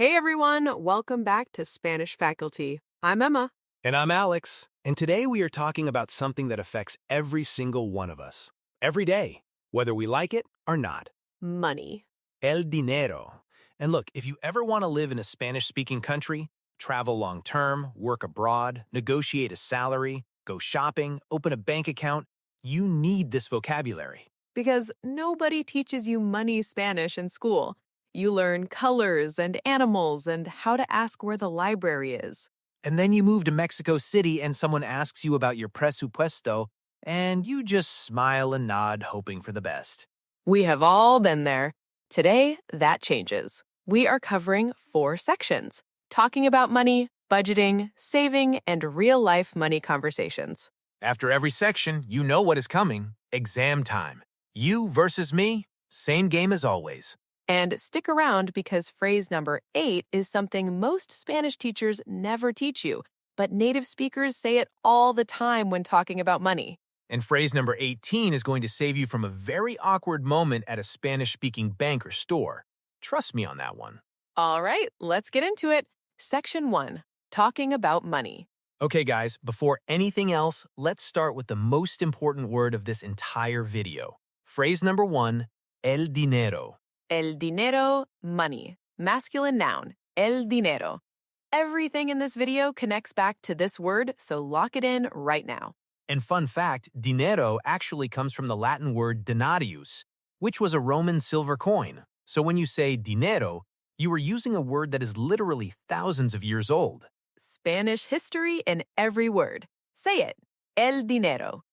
Hey everyone, welcome back to Spanish Faculty. I'm Emma. And I'm Alex, and today we are talking about something that affects every single one of us, every day, whether we like it or not. Money. El dinero. And look, if you ever want to live in a Spanish-speaking country, travel long-term, work abroad, negotiate a salary, go shopping, open a bank account, you need this vocabulary. Because nobody teaches you money Spanish in school. You learn colors and animals and how to ask where the library is. And then you move to Mexico City and someone asks you about your presupuesto, and you just smile and nod, hoping for the best. We have all been there. Today, that changes. We are covering 4 sections, talking about money, budgeting, saving, and real-life money conversations. After every section, you know what is coming. Exam time. You versus me, same game as always. And stick around because phrase number 8 is something most Spanish teachers never teach you, but native speakers say it all the time when talking about money. And phrase number 18 is going to save you from a very awkward moment at a Spanish-speaking bank or store. Trust me on that one. All right, let's get into it. Section 1, talking about money. Okay, guys, before anything else, let's start with the most important word of this entire video. Phrase number 1, el dinero. El dinero, money. Masculine noun, el dinero. Everything in this video connects back to this word, so lock it in right now. And fun fact, dinero actually comes from the Latin word denarius, which was a Roman silver coin. So when you say dinero, you are using a word that is literally thousands of years old. Spanish history in every word. Say it, el dinero.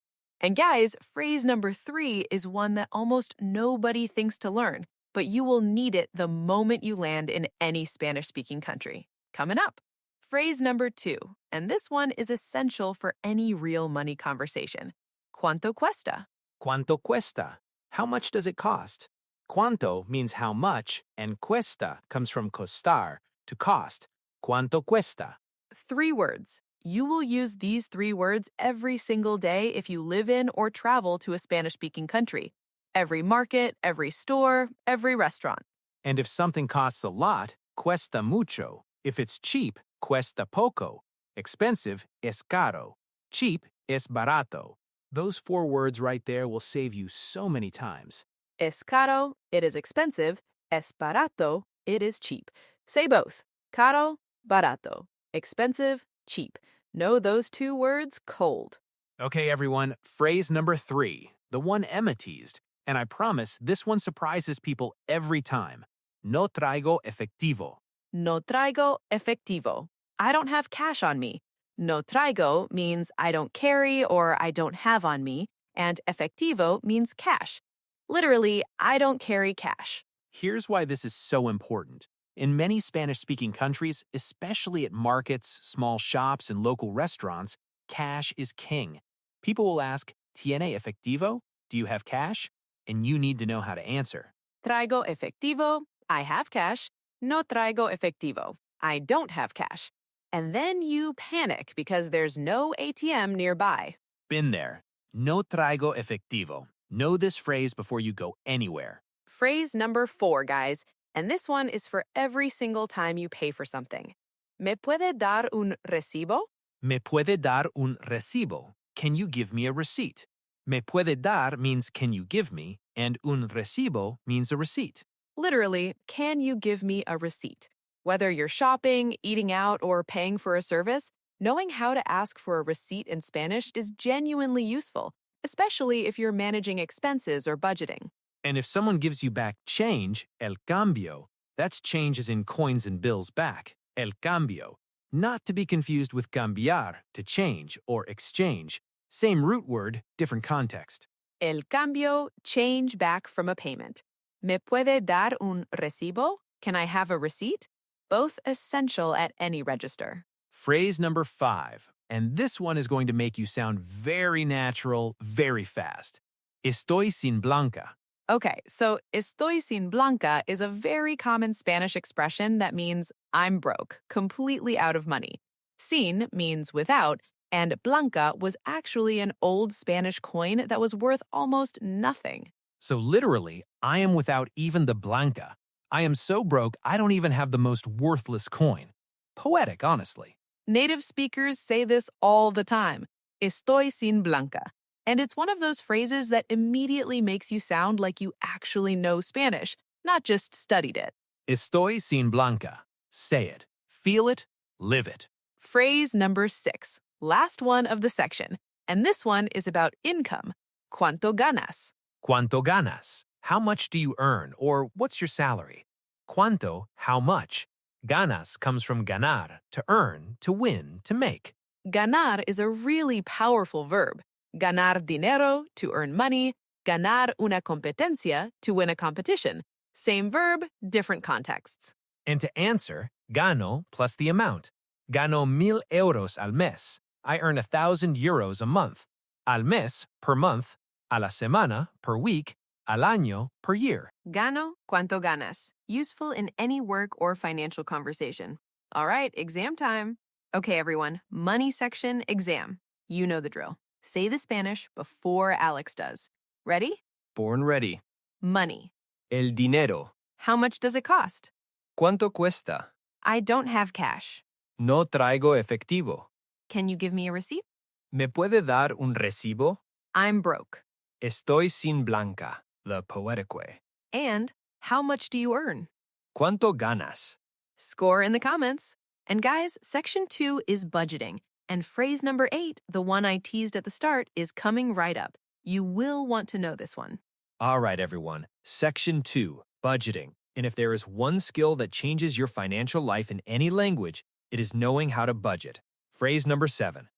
And guys, phrase number 3 is one that almost nobody thinks to learn, but you will need it the moment you land in any Spanish-speaking country. Coming up, phrase number 2, and this one is essential for any real money conversation. ¿Cuánto cuesta? ¿Cuánto cuesta? How much does it cost? ¿Cuánto means how much, and cuesta comes from costar, to cost. ¿Cuánto cuesta? 3 words. You will use these 3 words every single day if you live in or travel to a Spanish-speaking country. Every market, every store, every restaurant. And if something costs a lot, cuesta mucho. If it's cheap, cuesta poco. Expensive es caro. Cheap es barato. Those 4 words right there will save you so many times. Es caro, it is expensive. Es barato, it is cheap. Say both. Caro, barato. Expensive, cheap. Know those 2 words cold. Okay, everyone, phrase number 3, the one Emma teased. And I promise this one surprises people every time. No traigo efectivo. No traigo efectivo. I don't have cash on me. No traigo means I don't carry or I don't have on me, and efectivo means cash. Literally, I don't carry cash. Here's why this is so important. In many Spanish-speaking countries, especially at markets, small shops, and local restaurants, cash is king. People will ask, ¿Tiene efectivo? Do you have cash? And you need to know how to answer. Traigo efectivo. I have cash. No traigo efectivo. I don't have cash. And then you panic because there's no ATM nearby. Been there. No traigo efectivo. Know this phrase before you go anywhere. Phrase number 4, guys. And this one is for every single time you pay for something. ¿Me puede dar un recibo? Me puede dar un recibo. Can you give me a receipt? Me puede dar means can you give me, and un recibo means a receipt. Literally, can you give me a receipt? Whether you're shopping, eating out, or paying for a service, knowing how to ask for a receipt in Spanish is genuinely useful, especially if you're managing expenses or budgeting. And if someone gives you back change, el cambio, that's change as in coins and bills back, el cambio. Not to be confused with cambiar, to change or exchange. Same root word, different context. El cambio, change back from a payment. ¿Me puede dar un recibo? Can I have a receipt? Both essential at any register. Phrase number 5, and this one is going to make you sound very natural, very fast. Estoy sin blanca. Okay, so estoy sin blanca is a very common Spanish expression that means I'm broke, completely out of money. Sin means without, and blanca was actually an old Spanish coin that was worth almost nothing. So literally, I am without even the blanca. I am so broke I don't even have the most worthless coin. Poetic, honestly. Native speakers say this all the time. Estoy sin blanca. And it's one of those phrases that immediately makes you sound like you actually know Spanish, not just studied it. Estoy sin blanca. Say it. Feel it. Live it. Phrase number 6, last one of the section. And this one is about income. ¿Cuánto ganas? ¿Cuánto ganas? How much do you earn, or what's your salary? ¿Cuánto? How much? Ganas comes from ganar, to earn, to win, to make. Ganar is a really powerful verb. Ganar dinero, to earn money. Ganar una competencia, to win a competition. Same verb, different contexts. And to answer, gano plus the amount. Gano 1,000 euros al mes. I earn 1,000 euros a month. Al mes, per month. A la semana, per week. Al año, per year. Gano, cuánto ganas. Useful in any work or financial conversation. All right, exam time. Okay, everyone, money section exam. You know the drill. Say the Spanish before Alex does. Ready? Born ready. Money. El dinero. How much does it cost? ¿Cuánto cuesta? I don't have cash. No traigo efectivo. Can you give me a receipt? ¿Me puede dar un recibo? I'm broke. Estoy sin blanca, the poetic way. And how much do you earn? ¿Cuánto ganas? Score in the comments. And guys, section 2 is budgeting. And phrase number 8, the one I teased at the start, is coming right up. You will want to know this one. All right, everyone. Section 2, budgeting. And if there is one skill that changes your financial life in any language, it is knowing how to budget. Phrase number 7,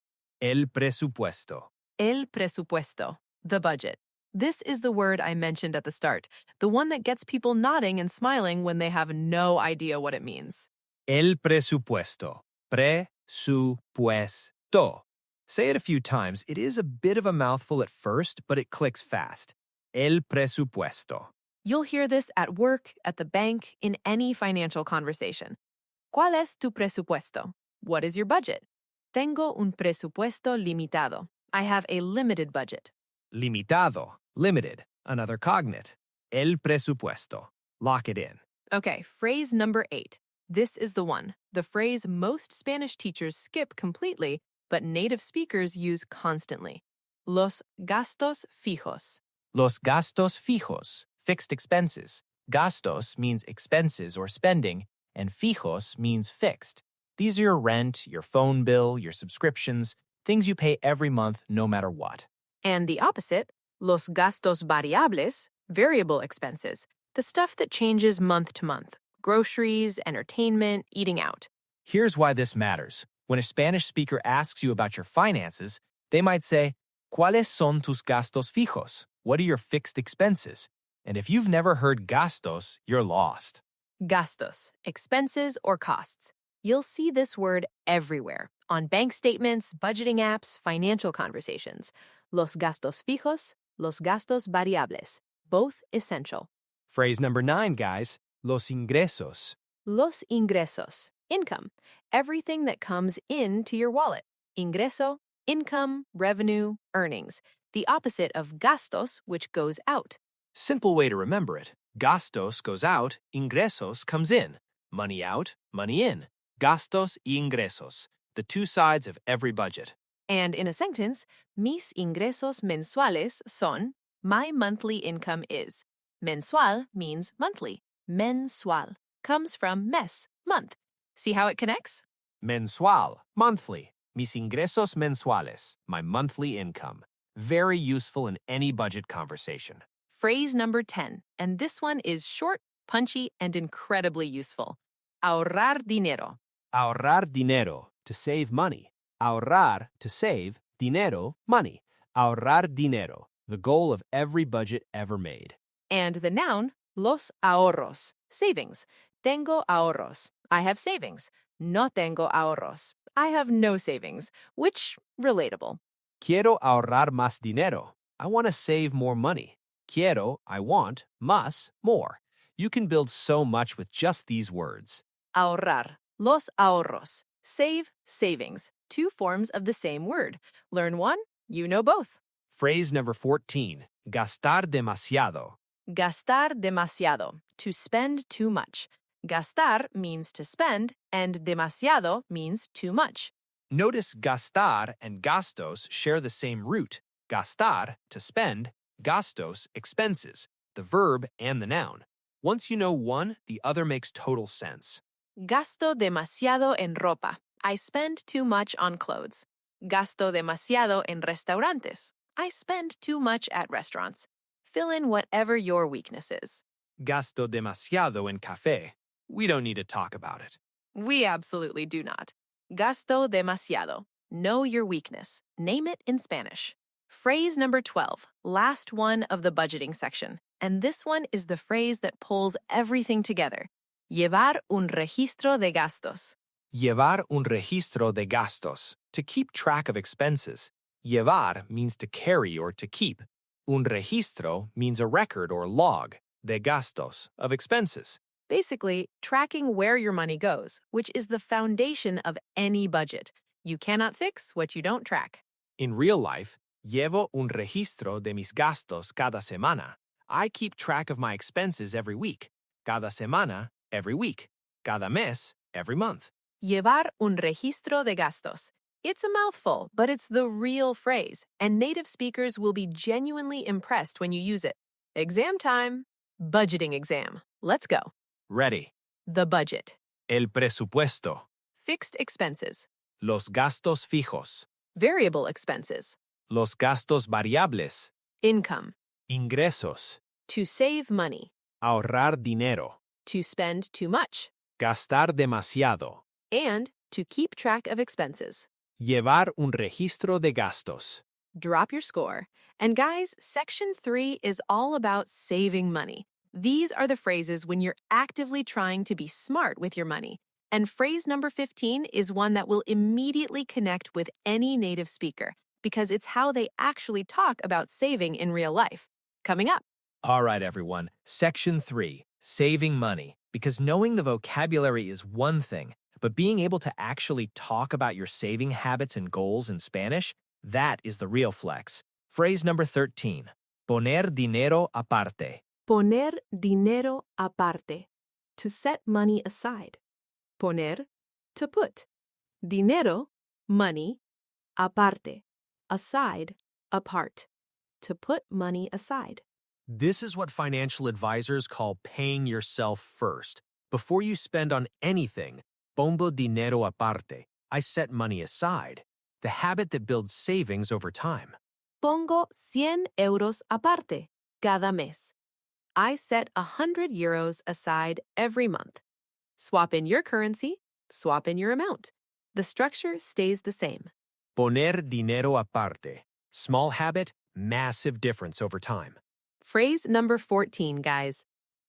el presupuesto. El presupuesto, the budget. This is the word I mentioned at the start, the one that gets people nodding and smiling when they have no idea what it means. El presupuesto. Presupuesto. Say it a few times. It is a bit of a mouthful at first, but it clicks fast. El presupuesto. You'll hear this at work, at the bank, in any financial conversation. ¿Cuál es tu presupuesto? What is your budget? Tengo un presupuesto limitado. I have a limited budget. Limitado. Limited. Another cognate. El presupuesto. Lock it in. Okay, phrase number 8. This is the one, the phrase most Spanish teachers skip completely, but native speakers use constantly. Los gastos fijos. Los gastos fijos, fixed expenses. Gastos means expenses or spending, and fijos means fixed. These are your rent, your phone bill, your subscriptions, things you pay every month no matter what. And the opposite, los gastos variables, variable expenses, the stuff that changes month to month. Groceries, entertainment, eating out. Here's why this matters. When a Spanish speaker asks you about your finances, they might say, ¿Cuáles son tus gastos fijos? What are your fixed expenses? And if you've never heard gastos, you're lost. Gastos, expenses or costs. You'll see this word everywhere, on bank statements, budgeting apps, financial conversations. Los gastos fijos, los gastos variables, both essential. Phrase number 9, guys. Los ingresos. Los ingresos, income, everything that comes into your wallet. Ingreso, income, revenue, earnings. The opposite of gastos, which goes out. Simple way to remember it. Gastos goes out, ingresos comes in. Money out, money in. Gastos y ingresos, the two sides of every budget. And in a sentence, mis ingresos mensuales son, my monthly income is. Mensual means monthly. Mensual comes from mes, month. See how it connects? Mensual, monthly. Mis ingresos mensuales, my monthly income. Very useful in any budget conversation. Phrase number 10, and this one is short, punchy, and incredibly useful. Ahorrar dinero. Ahorrar dinero, to save money. Ahorrar, to save, dinero, money. Ahorrar dinero, the goal of every budget ever made. And the noun, los ahorros, savings. Tengo ahorros. I have savings. No tengo ahorros. I have no savings, which, relatable. Quiero ahorrar más dinero. I want to save more money. Quiero, I want, más, more. You can build so much with just these words. Ahorrar, los ahorros. Save, savings. Two forms of the same word. Learn one, you know both. Phrase number 14. Gastar demasiado. Gastar demasiado, to spend too much. Gastar means to spend, and demasiado means too much. Notice gastar and gastos share the same root. Gastar, to spend, gastos, expenses, the verb and the noun. Once you know one, the other makes total sense. Gasto demasiado en ropa. I spend too much on clothes. Gasto demasiado en restaurantes. I spend too much at restaurants. Fill in whatever your weakness is. Gasto demasiado en café. We don't need to talk about it. We absolutely do not. Gasto demasiado. Know your weakness. Name it in Spanish. Phrase number 12, last one of the budgeting section. And this one is the phrase that pulls everything together. Llevar un registro de gastos. Llevar un registro de gastos. To keep track of expenses. Llevar means to carry or to keep. Un registro means a record or log, de gastos, of expenses. Basically, tracking where your money goes, which is the foundation of any budget. You cannot fix what you don't track. In real life, llevo un registro de mis gastos cada semana. I keep track of my expenses every week. Cada semana, every week. Cada mes, every month. Llevar un registro de gastos. It's a mouthful, but it's the real phrase, and native speakers will be genuinely impressed when you use it. Exam time. Budgeting exam. Let's go. Ready. The budget. El presupuesto. Fixed expenses. Los gastos fijos. Variable expenses. Los gastos variables. Income. Ingresos. To save money. Ahorrar dinero. To spend too much. Gastar demasiado. And to keep track of expenses. Llevar un registro de gastos. Drop your score. And guys, section 3 is all about saving money. These are the phrases when you're actively trying to be smart with your money. And phrase number 15 is one that will immediately connect with any native speaker because it's how they actually talk about saving in real life. Coming up. All right, everyone. Section 3, saving money. Because knowing the vocabulary is one thing, but being able to actually talk about your saving habits and goals in Spanish, that is the real flex. Phrase number 13, poner dinero aparte. Poner dinero aparte. To set money aside. Poner, to put. Dinero, money. Aparte, aside, apart. To put money aside. This is what financial advisors call paying yourself first. Before you spend on anything, pongo dinero aparte. I set money aside. The habit that builds savings over time. Pongo 100 euros aparte, cada mes. I set 100 euros aside every month. Swap in your currency, swap in your amount. The structure stays the same. Poner dinero aparte. Small habit, massive difference over time. Phrase number 14, guys.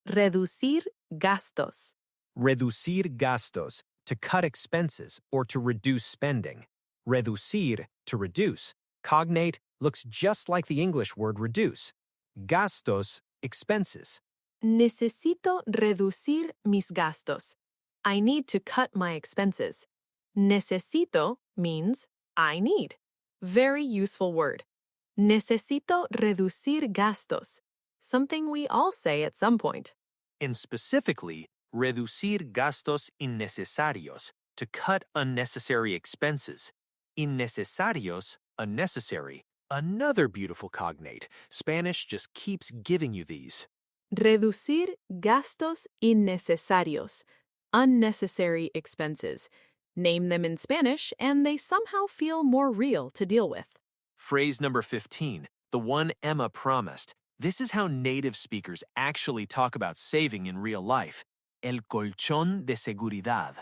Reducir gastos. Reducir gastos, to cut expenses or to reduce spending. Reducir, to reduce. Cognate looks just like the English word reduce. Gastos, expenses. Necesito reducir mis gastos. I need to cut my expenses. Necesito means I need. Very useful word. Necesito reducir gastos. Something we all say at some point. And specifically, reducir gastos innecesarios, to cut unnecessary expenses. Innecesarios, unnecessary. Another beautiful cognate. Spanish just keeps giving you these. Reducir gastos innecesarios. Unnecessary expenses. Name them in Spanish and they somehow feel more real to deal with. Phrase number 15, the one Emma promised. This is how native speakers actually talk about saving in real life. El colchón de seguridad.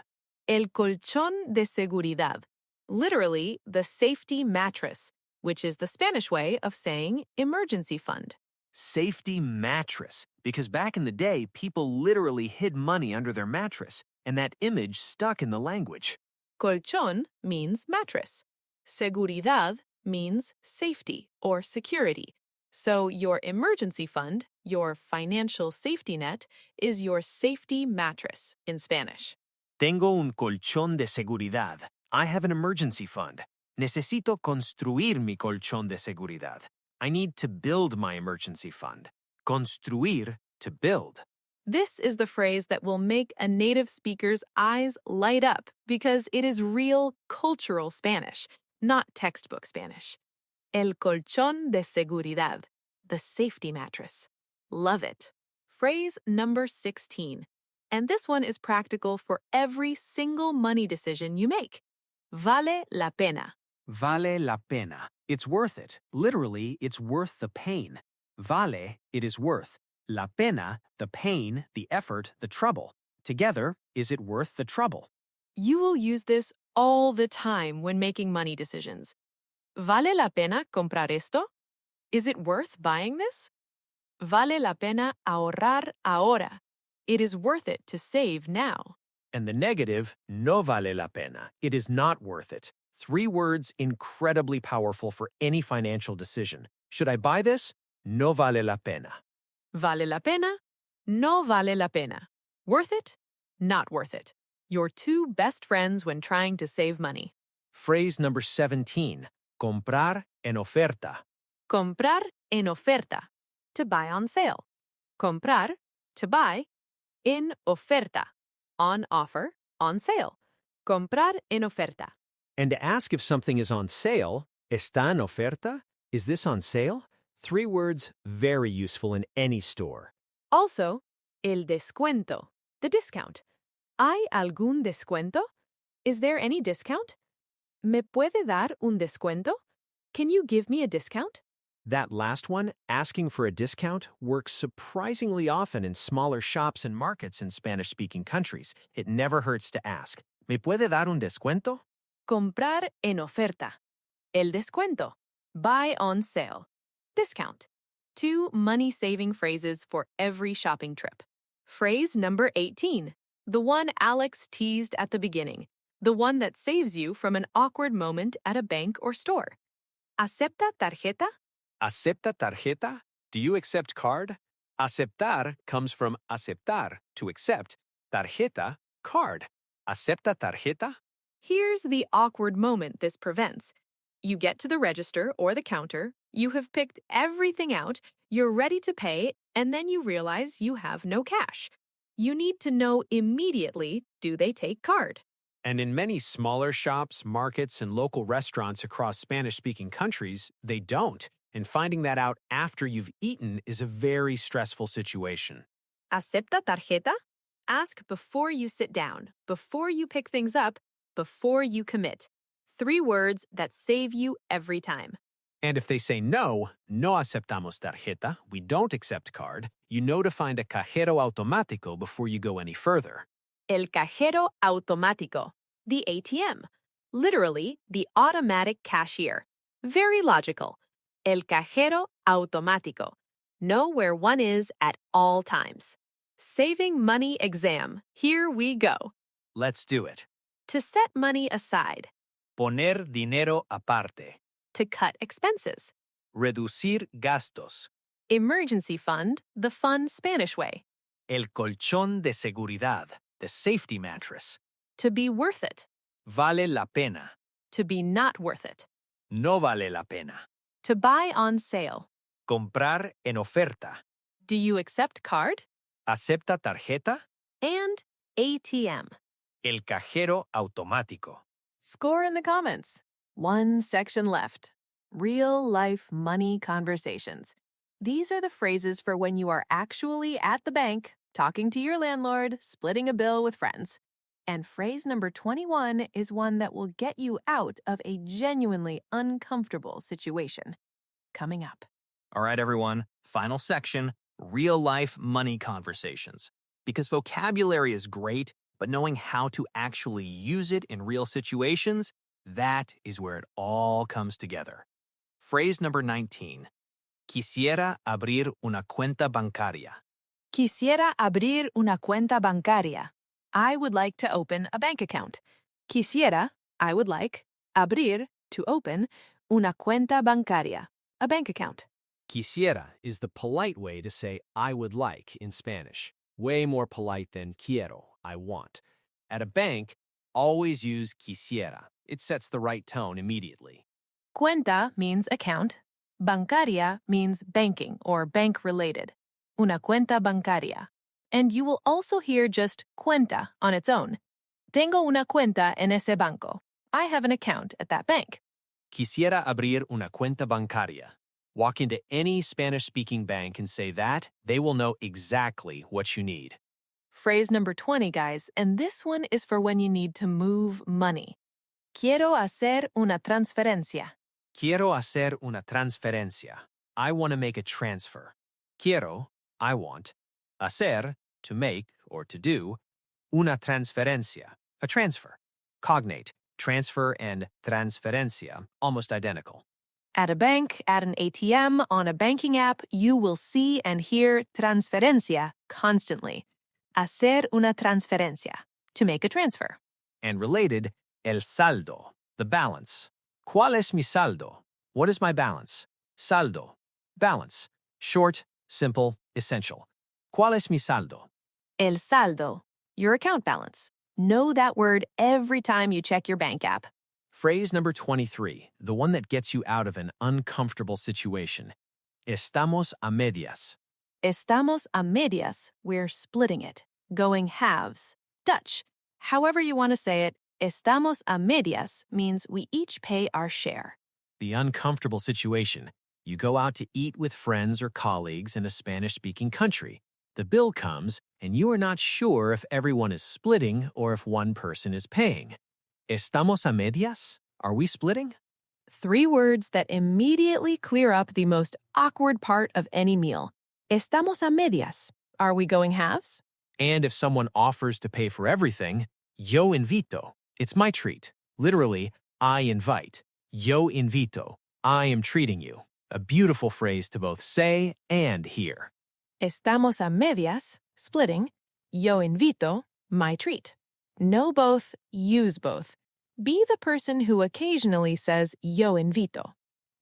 El colchón de seguridad. Literally, the safety mattress, which is the Spanish way of saying emergency fund. Safety mattress, because back in the day, people literally hid money under their mattress, and that image stuck in the language. Colchón means mattress. Seguridad means safety or security. So your emergency fund, your financial safety net, is your safety mattress in Spanish. Tengo un colchón de seguridad. I have an emergency fund. Necesito construir mi colchón de seguridad. I need to build my emergency fund. Construir, to build. This is the phrase that will make a native speaker's eyes light up because it is real cultural Spanish, not textbook Spanish. El colchón de seguridad, the safety mattress. Love it. Phrase number 16. And this one is practical for every single money decision you make. Vale la pena. Vale la pena. It's worth it. Literally, it's worth the pain. Vale, it is worth. La pena, the pain, the effort, the trouble. Together, is it worth the trouble? You will use this all the time when making money decisions. ¿Vale la pena comprar esto? Is it worth buying this? Vale la pena ahorrar ahora. It is worth it to save now. And the negative, no vale la pena. It is not worth it. 3 words incredibly powerful for any financial decision. Should I buy this? No vale la pena. Vale la pena? No vale la pena. Worth it? Not worth it. Your 2 best friends when trying to save money. Phrase number 17. Comprar en oferta. Comprar en oferta. To buy on sale. Comprar, to buy. En oferta. On offer, on sale. Comprar en oferta. And to ask if something is on sale, ¿está en oferta? Is this on sale? 3 words very useful in any store. Also, el descuento, the discount. ¿Hay algún descuento? Is there any discount? ¿Me puede dar un descuento? Can you give me a discount? That last one, asking for a discount, works surprisingly often in smaller shops and markets in Spanish-speaking countries. It never hurts to ask. ¿Me puede dar un descuento? Comprar en oferta. El descuento. Buy on sale. Discount. 2 money-saving phrases for every shopping trip. Phrase number 18. The one Alex teased at the beginning. The one that saves you from an awkward moment at a bank or store. ¿Acepta tarjeta? ¿Acepta tarjeta? Do you accept card? Aceptar comes from aceptar, to accept. Tarjeta, card. ¿Acepta tarjeta? Here's the awkward moment this prevents. You get to the register or the counter, you have picked everything out, you're ready to pay, and then you realize you have no cash. You need to know immediately, do they take card? And in many smaller shops, markets, and local restaurants across Spanish-speaking countries, they don't. And finding that out after you've eaten is a very stressful situation. ¿Acepta tarjeta? Ask before you sit down, before you pick things up, before you commit. 3 words that save you every time. And if they say no, no aceptamos tarjeta, we don't accept card, you know to find a cajero automático before you go any further. El cajero automático, the ATM. Literally, the automatic cashier. Very logical. El cajero automático. Know where one is at all times. Saving money exam. Here we go. Let's do it. To set money aside. Poner dinero aparte. To cut expenses. Reducir gastos. Emergency fund, the fun Spanish way. El colchón de seguridad, the safety mattress. To be worth it. Vale la pena. To be not worth it. No vale la pena. To buy on sale. Comprar en oferta. Do you accept card? ¿Acepta tarjeta? And ATM. El cajero automático. Score in the comments. 1 section left. Real-life money conversations. These are the phrases for when you are actually at the bank, talking to your landlord, splitting a bill with friends. And phrase number 21 is one that will get you out of a genuinely uncomfortable situation. Coming up. All right, everyone. Final section, real-life money conversations. Because vocabulary is great, but knowing how to actually use it in real situations, that is where it all comes together. Phrase number 19. Quisiera abrir una cuenta bancaria. Quisiera abrir una cuenta bancaria. I would like to open a bank account. Quisiera, I would like, abrir, to open, una cuenta bancaria, a bank account. Quisiera is the polite way to say I would like in Spanish. Way more polite than quiero, I want. At a bank, always use quisiera. It sets the right tone immediately. Cuenta means account. Bancaria means banking or bank-related. una cuenta bancaria. And you will also hear just cuenta on its own. Tengo una cuenta en ese banco. I have an account at that bank. Quisiera abrir una cuenta bancaria. Walk into any Spanish-speaking bank and say that, they will know exactly what you need. Phrase number 20, guys, and this one is for when you need to move money. Quiero hacer una transferencia. Quiero hacer una transferencia. I want to make a transfer. Quiero, I want. Hacer, to make or to do. Una transferencia, a transfer. Cognate, transfer and transferencia, almost identical. At a bank, at an ATM, on a banking app, you will see and hear transferencia constantly. Hacer una transferencia, to make a transfer. And related, el saldo, the balance. ¿Cuál es mi saldo? What is my balance? Saldo, balance. Short, simple, essential. ¿Cuál es mi saldo? El saldo, your account balance. Know that word every time you check your bank app. Phrase number 23, the one that gets you out of an uncomfortable situation. Estamos a medias. Estamos a medias, we're splitting it, going halves. Dutch. However you want to say it, estamos a medias means we each pay our share. The uncomfortable situation. You go out to eat with friends or colleagues in a Spanish-speaking country. The bill comes, and you are not sure if everyone is splitting or if one person is paying. ¿Estamos a medias? Are we splitting? 3 words that immediately clear up the most awkward part of any meal. Estamos a medias. Are we going halves? And if someone offers to pay for everything, yo invito. It's my treat. Literally, I invite. Yo invito. I am treating you. A beautiful phrase to both say and hear. Estamos a medias, splitting. Yo invito, my treat. Know both, use both. Be the person who occasionally says yo invito.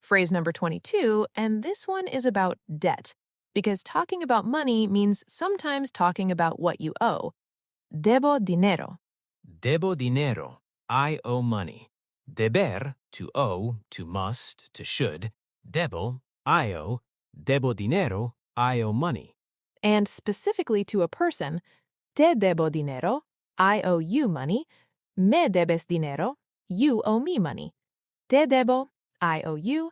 Phrase number 22, and this one is about debt, because talking about money means sometimes talking about what you owe. Debo dinero. Debo dinero. I owe money. Deber, to owe, to must, to should. Debo, I owe. Debo dinero, I owe money. And specifically to a person, te debo dinero, I owe you money. Me debes dinero, you owe me money. Te debo, I owe you.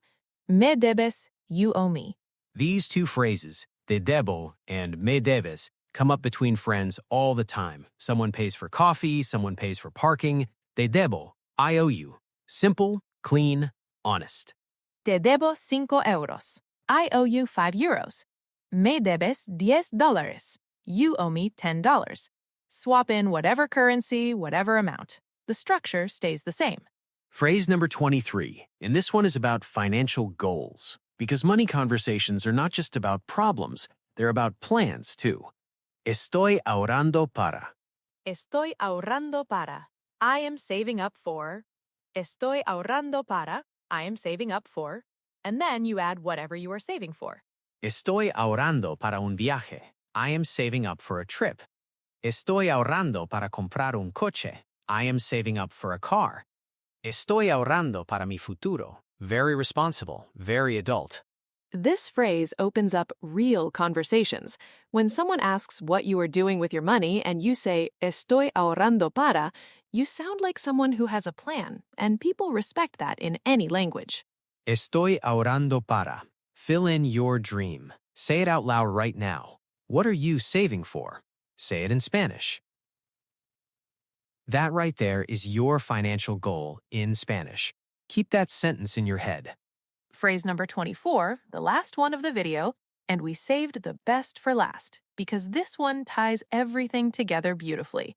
Me debes, you owe me. These two phrases, te debo and me debes, come up between friends all the time. Someone pays for coffee, someone pays for parking. Te debo, I owe you. Simple, clean, honest. Te debo 5 euros. I owe you 5 euros. Me debes $10. You owe me $10. Swap in whatever currency, whatever amount. The structure stays the same. Phrase number 23, and this one is about financial goals, because money conversations are not just about problems, they're about plans too. Estoy ahorrando para. Estoy ahorrando para. I am saving up for. Estoy ahorrando para. I am saving up for. And then you add whatever you are saving for. Estoy ahorrando para un viaje. I am saving up for a trip. Estoy ahorrando para comprar un coche. I am saving up for a car. Estoy ahorrando para mi futuro. Very responsible, very adult. This phrase opens up real conversations. When someone asks what you are doing with your money and you say, estoy ahorrando para, you sound like someone who has a plan, and people respect that in any language. Estoy ahorrando para. Fill in your dream. Say it out loud right now. What are you saving for? Say it in Spanish. That right there is your financial goal in Spanish. Keep that sentence in your head. Phrase number 24, the last one of the video, and we saved the best for last, because this one ties everything together beautifully.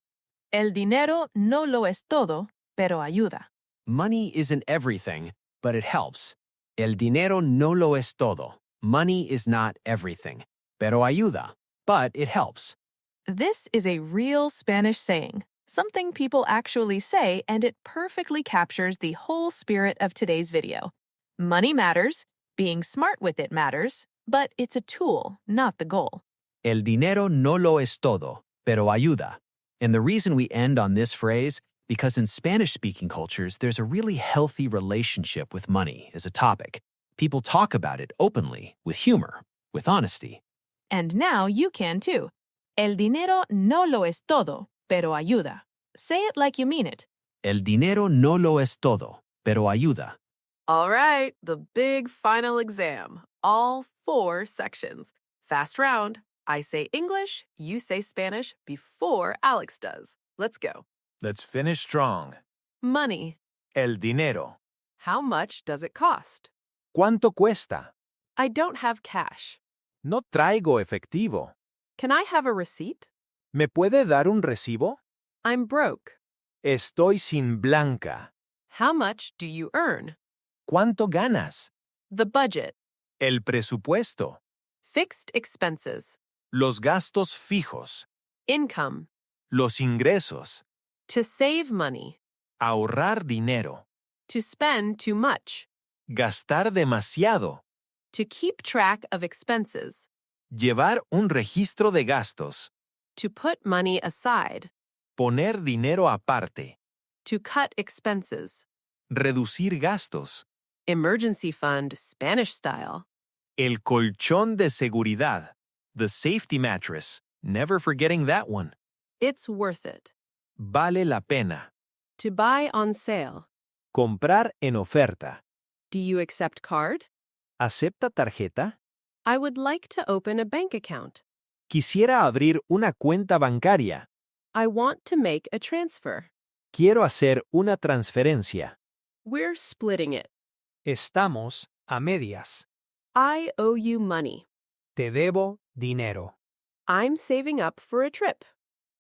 El dinero no lo es todo, pero ayuda. Money isn't everything, but it helps. El dinero no lo es todo. Money is not everything, pero ayuda, but it helps. This is a real Spanish saying, something people actually say, and it perfectly captures the whole spirit of today's video. Money matters, being smart with it matters, but it's a tool, not the goal. El dinero no lo es todo, pero ayuda. And the reason we end on this phrase, because in Spanish-speaking cultures, there's a really healthy relationship with money as a topic. People talk about it openly, with humor, with honesty. And now you can too. El dinero no lo es todo, pero ayuda. Say it like you mean it. El dinero no lo es todo, pero ayuda. All right, the big final exam. All 4 sections. Fast round. I say English, you say Spanish before Alex does. Let's go. Let's finish strong. Money. El dinero. How much does it cost? ¿Cuánto cuesta? I don't have cash. No traigo efectivo. Can I have a receipt? ¿Me puede dar un recibo? I'm broke. Estoy sin blanca. How much do you earn? ¿Cuánto ganas? The budget. El presupuesto. Fixed expenses. Los gastos fijos. Income. Los ingresos. To save money. Ahorrar dinero. To spend too much. Gastar demasiado. To keep track of expenses. Llevar un registro de gastos. To put money aside. Poner dinero aparte. To cut expenses. Reducir gastos. Emergency fund, Spanish style. El colchón de seguridad. The safety mattress. Never forgetting that one. It's worth it. Vale la pena. To buy on sale. Comprar en oferta. Do you accept card? ¿Acepta tarjeta? I would like to open a bank account. Quisiera abrir una cuenta bancaria. I want to make a transfer. Quiero hacer una transferencia. We're splitting it. Estamos a medias. I owe you money. Te debo dinero. I'm saving up for a trip.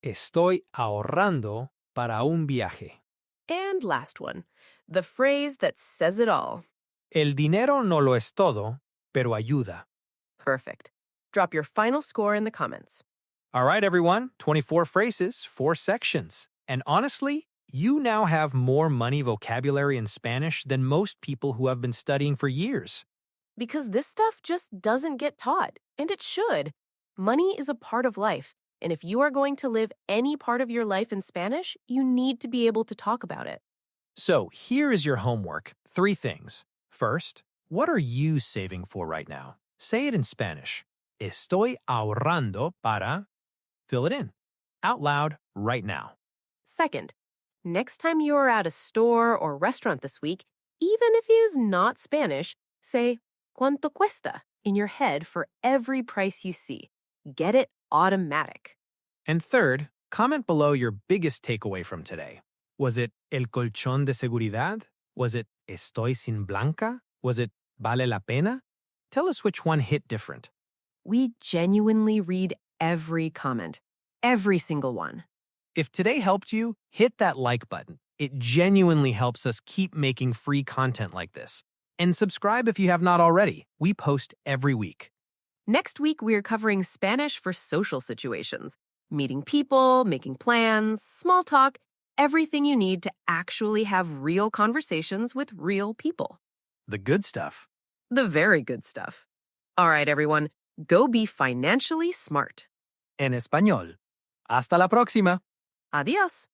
Estoy ahorrando para un viaje. And last one, the phrase that says it all. El dinero no lo es todo, pero ayuda. Perfect. Drop your final score in the comments. All right, everyone, 24 phrases, 4 sections. And honestly, you now have more money vocabulary in Spanish than most people who have been studying for years. Because this stuff just doesn't get taught, and it should. Money is a part of life, and if you are going to live any part of your life in Spanish, you need to be able to talk about it. So here is your homework. 3 things. First, what are you saving for right now? Say it in Spanish. Estoy ahorrando para... Fill it in. Out loud, right now. Second, next time you are at a store or restaurant this week, even if it is not Spanish, say ¿Cuánto cuesta? In your head for every price you see. Get it automatic. And third, comment below your biggest takeaway from today. Was it el colchón de seguridad? Was it estoy sin blanca? Was it vale la pena? Tell us which one hit different. We genuinely read every comment, every single one. If today helped you, hit that like button. It genuinely helps us keep making free content like this. And subscribe if you have not already. We post every week. Next week, we're covering Spanish for social situations, meeting people, making plans, small talk, everything you need to actually have real conversations with real people. The good stuff. The very good stuff. All right, everyone, go be financially smart. En español. Hasta la próxima. Adiós.